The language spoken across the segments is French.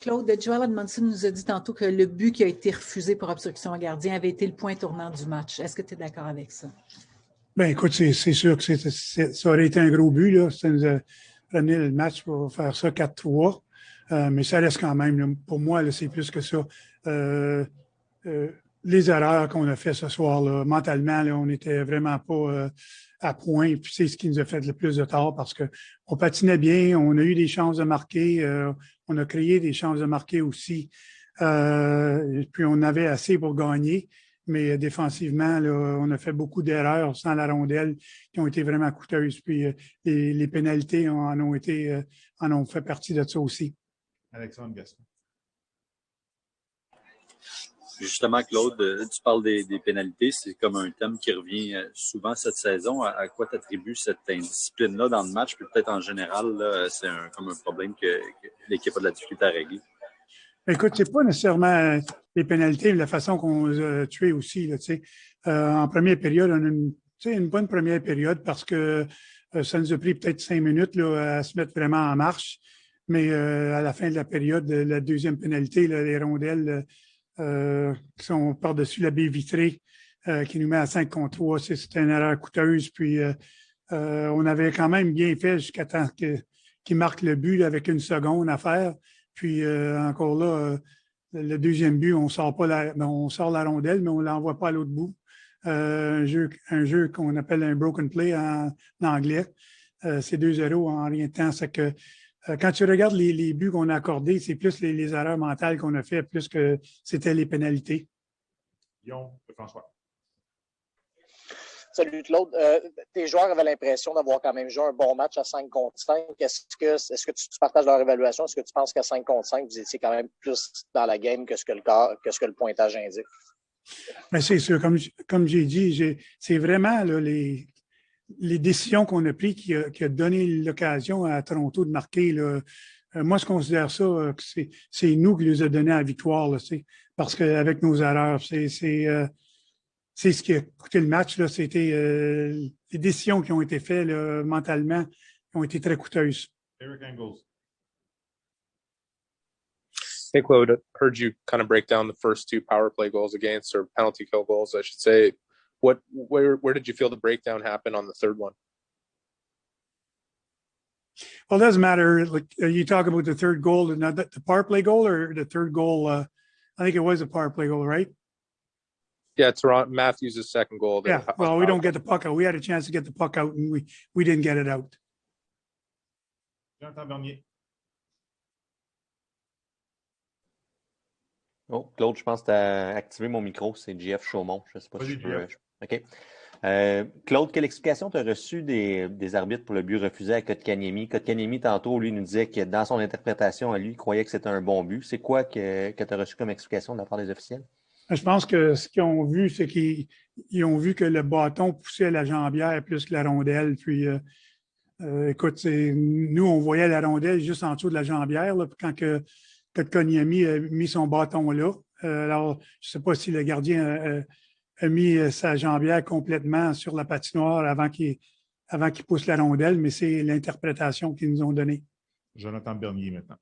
Claude, Joel Edmondson nous a dit tantôt que le but qui a été refusé pour obstruction au gardien avait été le point tournant du match. Est-ce que tu es d'accord avec ça? Bien, écoute, c'est sûr que ça aurait été un gros but, là. Ça nous a ramené le match pour faire ça 4-3. Mais ça reste quand même, là, pour moi, là, c'est plus que ça. Les erreurs qu'on a fait ce soir, là, mentalement, là, on n'était vraiment pas à point. Puis c'est ce qui nous a fait le plus de tort parce qu'on patinait bien, on a eu des chances de marquer, on a créé des chances de marquer aussi. Puis on avait assez pour gagner. Mais défensivement, là, on a fait beaucoup d'erreurs sans la rondelle qui ont été vraiment coûteuses. Puis les pénalités en ont fait partie de ça aussi. Alexandre Gaston. Justement, Claude, tu parles des pénalités. C'est comme un thème qui revient souvent cette saison. À quoi tu attribues cette indiscipline-là dans le match? Puis peut-être en général, là, c'est comme un problème que l'équipe a de la difficulté à régler. Écoute, c'est pas nécessairement les pénalités, mais la façon qu'on nous a tués aussi. Là, en première période, on a une bonne première période parce que ça nous a pris peut-être 5 minutes là, à se mettre vraiment en marche. Mais à la fin de la période, la deuxième pénalité, là, les rondelles qui sont par-dessus la baie vitrée qui nous met à 5 contre 3, c'est une erreur coûteuse. Puis on avait quand même bien fait jusqu'à temps qu'il marque le but là, avec 1 seconde à faire. Puis encore là, le deuxième but, on sort la rondelle, mais on ne l'envoie pas à l'autre bout. Un jeu qu'on appelle un broken play en anglais. C'est 2-0 en rien de temps. C'est que quand tu regardes les buts qu'on a accordés, c'est plus les erreurs mentales qu'on a fait, plus que c'était les pénalités. Guillaume, François. Salut Claude. Tes joueurs avaient l'impression d'avoir quand même joué un bon match à 5 contre 5. Est-ce que tu partages leur évaluation? Est-ce que tu penses qu'à 5 contre 5, vous étiez quand même plus dans la game que ce que le pointage indique? Bien, c'est sûr. Comme j'ai dit, c'est vraiment là, les décisions qu'on a prises qui a donné l'occasion à Toronto de marquer. Là. Moi, je considère ça que c'est nous qui les a donné la victoire. Là, parce qu'avec nos erreurs, c'est ce qui a coûté le match. Là, c'était les décisions qui ont été faites là, mentalement ont été très coûteuses. Eric Engels. Hey, Claude, I heard you kind of break down the first 2 power play goals against, or penalty kill goals, I should say. Where did you feel the breakdown happen on the third one? Well, it doesn't matter. Like you talk about the third goal, the power play goal or the third goal. I think it was a power play goal, right? Yeah, Toronto Matthews' second goal. Yeah, well, we don't get the puck out. We had a chance to get the puck out, and we didn't get it out. Jonathan Bernier. Oh, Claude, je pense que tu as activé mon micro. C'est JF Chaumont. Je ne sais pas si je peux. OK. Claude, quelle explication tu as reçue des arbitres pour le but refusé à Kotkaniemi? Kotkaniemi, tantôt, lui, nous disait que dans son interprétation à lui, il croyait que c'était un bon but. C'est quoi que tu as reçu comme explication de la part des officiels? Je pense que ce qu'ils ont vu, c'est qu'ils ont vu que le bâton poussait la jambière plus que la rondelle. Puis, écoute, nous, on voyait la rondelle juste en dessous de la jambière là, quand Kotkaniemi a mis son bâton là. Alors, je ne sais pas si le gardien a mis sa jambière complètement sur la patinoire avant qu'il pousse la rondelle, mais c'est l'interprétation qu'ils nous ont donnée. Jonathan Bernier maintenant.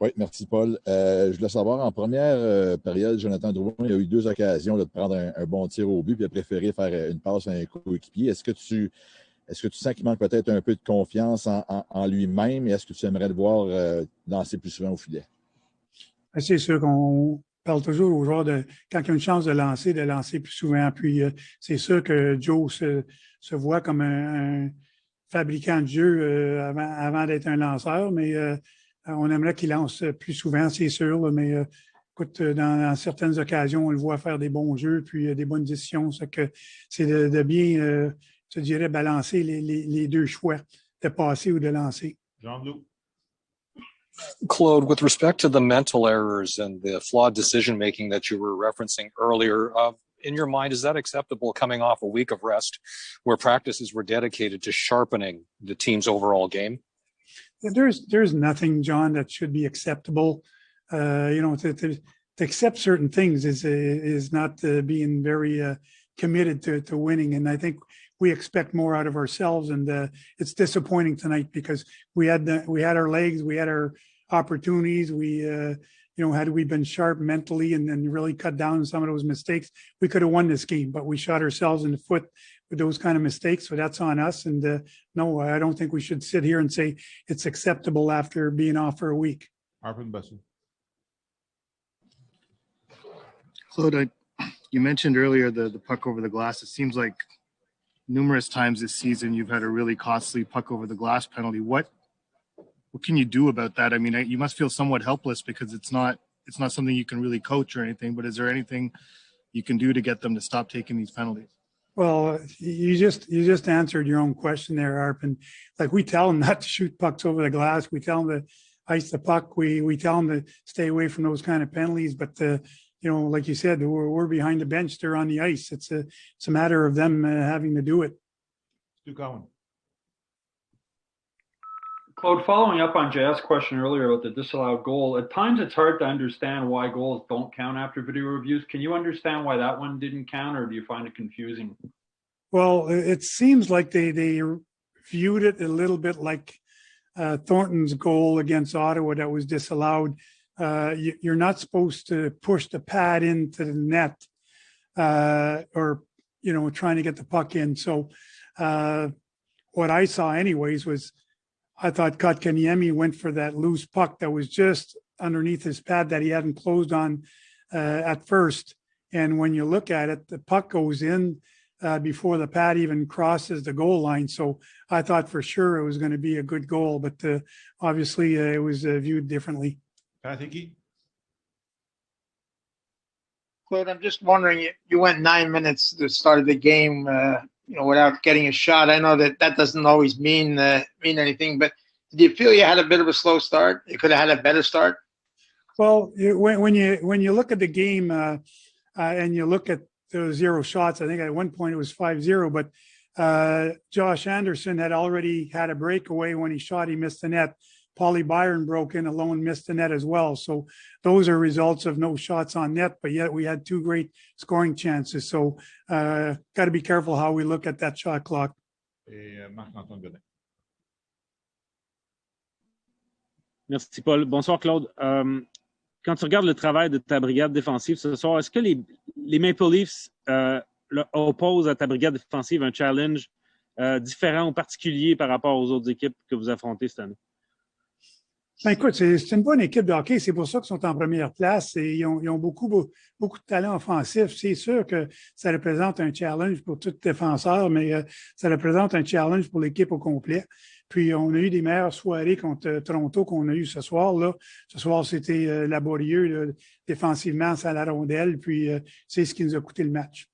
Oui, merci Paul. Je voulais savoir, en première période, Jonathan Drouin a eu 2 occasions là, de prendre un bon tir au but puis a préféré faire une passe à un coéquipier. Est-ce que tu sens qu'il manque peut-être un peu de confiance en lui-même et est-ce que tu aimerais le voir lancer plus souvent au filet? C'est sûr qu'on parle toujours aux joueurs quand il y a une chance de lancer plus souvent. Puis c'est sûr que Joe se voit comme un fabricant de jeu avant d'être un lanceur, mais on aimerait qu'il lance plus souvent, c'est sûr. Là, mais écoute, dans certaines occasions, on le voit faire des bons jeux puis des bonnes décisions. C'est de bien, je dirais, balancer les 2 choix, de passer ou de lancer. Jean-Loup. Claude, with respect to the mental errors and the flawed decision-making that you were referencing earlier, in your mind, is that acceptable coming off a week of rest where practices were dedicated to sharpening the team's overall game? There's nothing, John, that should be acceptable. To accept certain things is not being very committed to winning. And I think we expect more out of ourselves, and it's disappointing tonight because we had our legs, we had our opportunities. Had we been sharp mentally and then really cut down on some of those mistakes, we could have won this game. But we shot ourselves in the foot with those kind of mistakes, so that's on us. And no, I don't think we should sit here and say it's acceptable after being off for a week. Claude, you mentioned earlier the puck over the glass. It seems like numerous times this season you've had a really costly puck over the glass penalty. What can you do about that? I mean, you must feel somewhat helpless because it's not something you can really coach or anything, but is there anything you can do to get them to stop taking these penalties? Well, you just answered your own question there, Arpin. Like, we tell them not to shoot pucks over the glass. We tell them to ice the puck. We tell them to stay away from those kind of penalties. But like you said, we're behind the bench. They're on the ice. It's a matter of them having to do it. Stu Cowan. Claude, following up on JS' question earlier about the disallowed goal, at times it's hard to understand why goals don't count after video reviews. Can you understand why that one didn't count, or do you find it confusing? Well, it seems like they viewed it a little bit like Thornton's goal against Ottawa that was disallowed. You're not supposed to push the pad into the net or trying to get the puck in. So what I saw anyways was, I thought Kotkaniemi went for that loose puck that was just underneath his pad that he hadn't closed on at first. And when you look at it, the puck goes in before the pad even crosses the goal line. So I thought for sure it was going to be a good goal, but obviously it was viewed differently. Claude, I'm just wondering, you went 9 minutes at the start of the game, without getting a shot. I know that doesn't always mean anything, but did you feel you had a bit of a slow start? You could have had a better start? Well, when you look at the game and you look at the 0 shots, I think at one point it was 5-0, but Josh Anderson had already had a breakaway. When he shot, he missed the net. Paulie Byron broke in alone, missed the net as well. So those are results of no shots on net, but yet we had 2 great scoring chances. So got to be careful how we look at that shot clock. Merci, Paul. Bonsoir, Claude. Quand tu regardes le travail de ta brigade défensive ce soir, est-ce que les Maple Leafs opposent à ta brigade défensive un challenge différent ou particulier par rapport aux autres équipes que vous affrontez cette année? Ben écoute, c'est une bonne équipe de hockey. C'est pour ça qu'ils sont en première place et ils ont beaucoup de talent offensif. C'est sûr que ça représente un challenge pour tout défenseur, mais ça représente un challenge pour l'équipe au complet. Puis, on a eu des meilleures soirées contre Toronto qu'on a eu ce soir. Là. Ce soir, c'était laborieux là, défensivement, ça à la rondelle. Puis, c'est ce qui nous a coûté le match.